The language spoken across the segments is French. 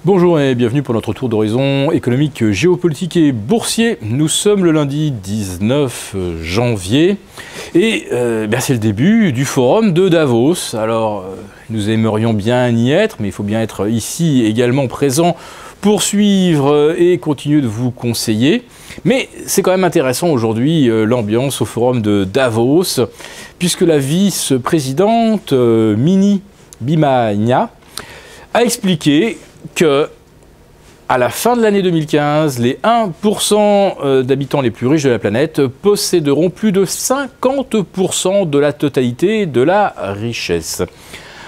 Bonjour et bienvenue pour notre tour d'horizon économique, géopolitique et boursier. Nous sommes le lundi 19 janvier et c'est le début du forum de Davos. Alors nous aimerions bien y être, mais il faut bien être ici également présent pour suivre et continuer de vous conseiller. Mais c'est quand même intéressant aujourd'hui l'ambiance au forum de Davos, puisque la vice-présidente Minnie Biimania a expliqué que à la fin de l'année 2015, les 1% d'habitants les plus riches de la planète posséderont plus de 50% de la totalité de la richesse.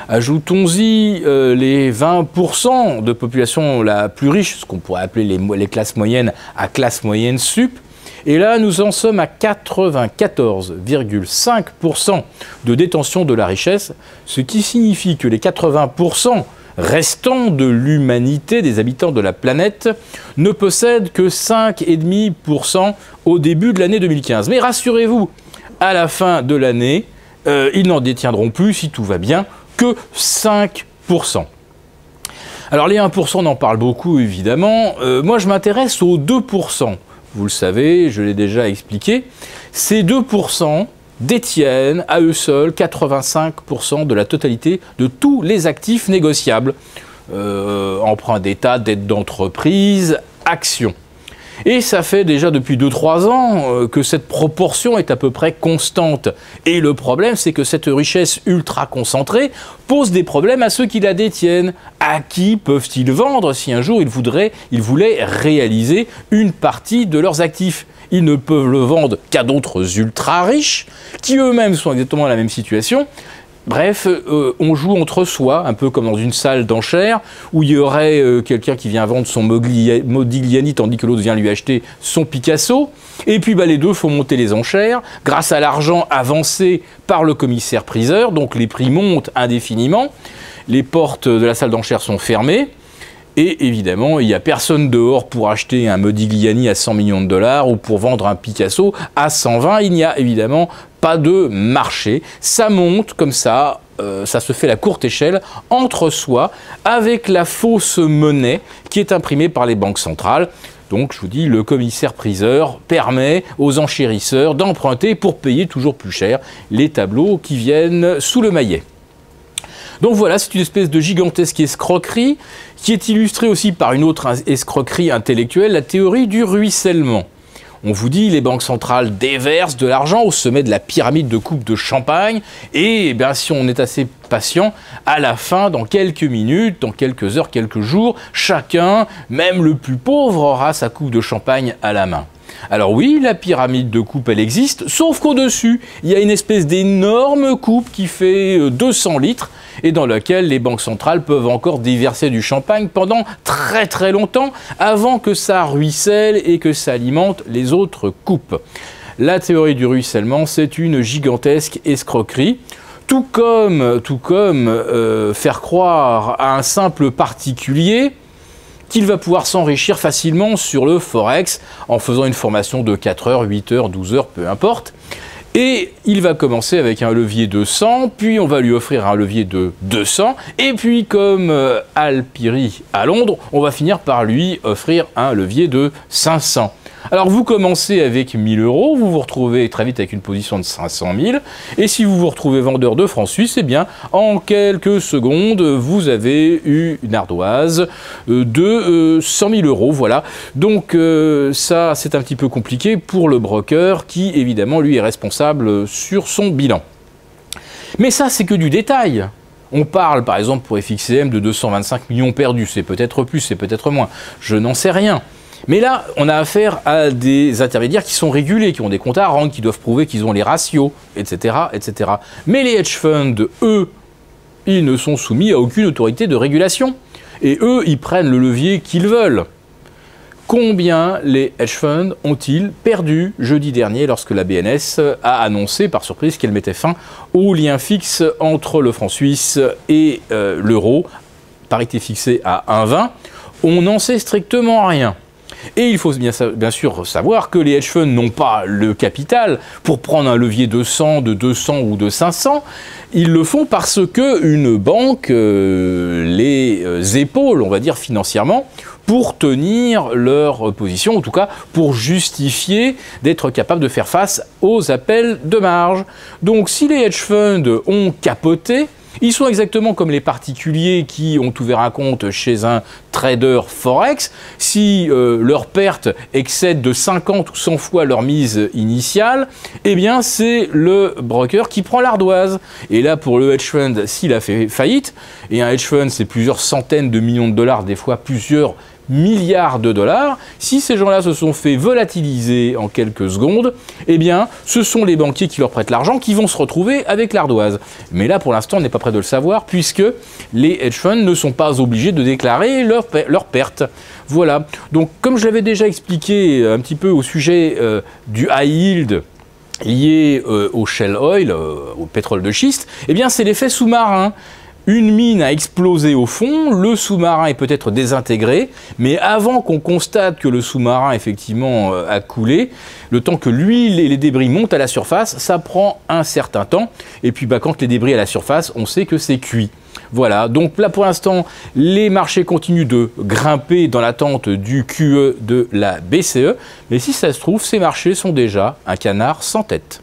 Ajoutons-y les 20% de population la plus riche, ce qu'on pourrait appeler les classes moyennes à classe moyenne sup. Et là, nous en sommes à 94,5% de détention de la richesse, ce qui signifie que les 80% restants de l'humanité, des habitants de la planète, ne possèdent que 5,5% au début de l'année 2015. Mais rassurez-vous, à la fin de l'année, ils n'en détiendront plus, si tout va bien, que 5%. Alors les 1%, on en parle beaucoup évidemment. Moi, je m'intéresse aux 2%. Vous le savez, je l'ai déjà expliqué. Ces 2% détiennent à eux seuls 85% de la totalité de tous les actifs négociables. Emprunts d'État, dettes d'entreprise, actions. Et ça fait déjà depuis 2-3 ans que cette proportion est à peu près constante. Et le problème, c'est que cette richesse ultra concentrée pose des problèmes à ceux qui la détiennent. À qui peuvent-ils vendre si un jour ils voulaient réaliser une partie de leurs actifs? Ils ne peuvent le vendre qu'à d'autres ultra riches, qui eux-mêmes sont exactement dans la même situation. Bref, on joue entre soi, un peu comme dans une salle d'enchères, où il y aurait quelqu'un qui vient vendre son Modigliani, tandis que l'autre vient lui acheter son Picasso. Et puis les deux font monter les enchères, grâce à l'argent avancé par le commissaire-priseur, donc les prix montent indéfiniment, les portes de la salle d'enchères sont fermées, et évidemment, il n'y a personne dehors pour acheter un Modigliani à 100 millions de dollars ou pour vendre un Picasso à 120. Il n'y a évidemment pas de marché. Ça monte comme ça, ça se fait à la courte échelle entre soi avec la fausse monnaie qui est imprimée par les banques centrales. Donc, je vous dis, le commissaire-priseur permet aux enchérisseurs d'emprunter pour payer toujours plus cher les tableaux qui viennent sous le maillet. Donc voilà, c'est une espèce de gigantesque escroquerie qui est illustrée aussi par une autre escroquerie intellectuelle, la théorie du ruissellement. On vous dit, les banques centrales déversent de l'argent au sommet de la pyramide de coupe de champagne et si on est assez patient, à la fin, dans quelques minutes, dans quelques heures, quelques jours, chacun, même le plus pauvre, aura sa coupe de champagne à la main. Alors oui, la pyramide de coupe, elle existe, sauf qu'au-dessus, il y a une espèce d'énorme coupe qui fait 200 litres et dans laquelle les banques centrales peuvent encore déverser du champagne pendant très très longtemps avant que ça ruisselle et que ça alimente les autres coupes. La théorie du ruissellement, c'est une gigantesque escroquerie. Tout comme faire croire à un simple particulier qu'il va pouvoir s'enrichir facilement sur le Forex en faisant une formation de 4 heures, 8 heures, 12 heures, peu importe. Et il va commencer avec un levier de 100, puis on va lui offrir un levier de 200, et puis comme Alpiri à Londres, on va finir par lui offrir un levier de 500. Alors vous commencez avec 1000 €, vous vous retrouvez très vite avec une position de 500 000, et si vous vous retrouvez vendeur de francs suisses, eh bien en quelques secondes, vous avez eu une ardoise de 100 000 €, voilà. Donc ça, c'est un petit peu compliqué pour le broker qui, évidemment, lui est responsable sur son bilan. Mais ça, c'est que du détail. On parle, par exemple, pour FXCM de 225 millions perdus, c'est peut-être plus, c'est peut-être moins, je n'en sais rien. Mais là, on a affaire à des intermédiaires qui sont régulés, qui ont des comptes à rendre, qui doivent prouver qu'ils ont les ratios, etc., etc. Mais les hedge funds, eux, ils ne sont soumis à aucune autorité de régulation. Et eux, ils prennent le levier qu'ils veulent. Combien les hedge funds ont-ils perdu jeudi dernier lorsque la BNS a annoncé par surprise qu'elle mettait fin au lien fixe entre le franc suisse et l'euro, parité fixée à 1,20? On n'en sait strictement rien. Et il faut bien sûr savoir que les hedge funds n'ont pas le capital pour prendre un levier de 100, de 200 ou de 500. Ils le font parce qu'une banque les épaule, on va dire financièrement, pour tenir leur position, en tout cas pour justifier d'être capable de faire face aux appels de marge. Donc si les hedge funds ont capoté, ils sont exactement comme les particuliers qui ont ouvert un compte chez un trader Forex. Si leur perte excède de 50 ou 100 fois leur mise initiale, eh bien c'est le broker qui prend l'ardoise. Et là pour le hedge fund, s'il a fait faillite, et un hedge fund c'est plusieurs centaines de millions de dollars, des fois plusieurs milliards de dollars, si ces gens-là se sont fait volatiliser en quelques secondes, eh bien, ce sont les banquiers qui leur prêtent l'argent qui vont se retrouver avec l'ardoise. Mais là, pour l'instant, on n'est pas prêt de le savoir, puisque les hedge funds ne sont pas obligés de déclarer leurs pertes. Voilà. Donc, comme je l'avais déjà expliqué un petit peu au sujet du high yield, lié au shale oil, au pétrole de schiste, eh bien, c'est l'effet sous-marin. Une mine a explosé au fond, le sous-marin est peut-être désintégré, mais avant qu'on constate que le sous-marin effectivement a coulé, le temps que l'huile et les débris montent à la surface, ça prend un certain temps. Et puis quand les débris à la surface, on sait que c'est cuit. Voilà, donc là pour l'instant, les marchés continuent de grimper dans l'attente du QE de la BCE, mais si ça se trouve, ces marchés sont déjà un canard sans tête.